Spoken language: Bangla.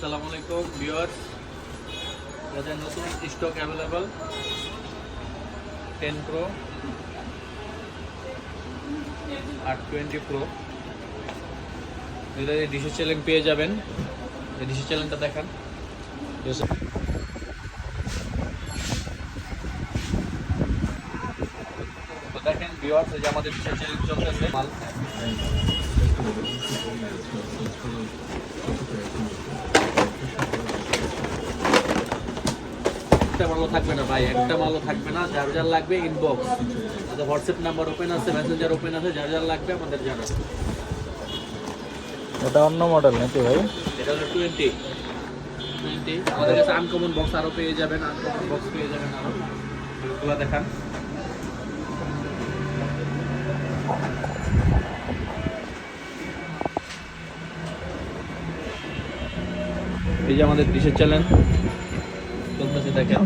আসসালামু আলাইকুম ভিউয়ার্স, আমাদের নতুন স্টক অ্যাভেলেবল 10 প্রো আর 20 প্রো দুইটা ডিসি চ্যালেঞ্জ পেয়ে যাবেন। এই ডিসি চ্যালেঞ্জটা দেখান। তো দেখেন ভিউয়ার্স, এই যে আমাদের ডিসি চ্যালেঞ্জ চলতেছে মাল। একটা মালও থাকবে না ভাই, একটা মালও থাকবে না। যার যার লাগবে ইনবক্স, আমাদের হোয়াটসঅ্যাপ নাম্বার ওপেন আছে, মেসেঞ্জার ওপেন আছে। যার যার লাগবে আমাদের জানান। এটা অন্য মডেল নাকি ভাই? এটা হলো 20। আমাদের কাছে আনকমন বক্স আরও পেয়ে যাবেন, আনকমন বক্স পেয়ে যাবেন আরও। এগুলো দেখান। এই যে আমাদের ডিশের চ্যালেঞ্জ চলতেছে, দেখেন।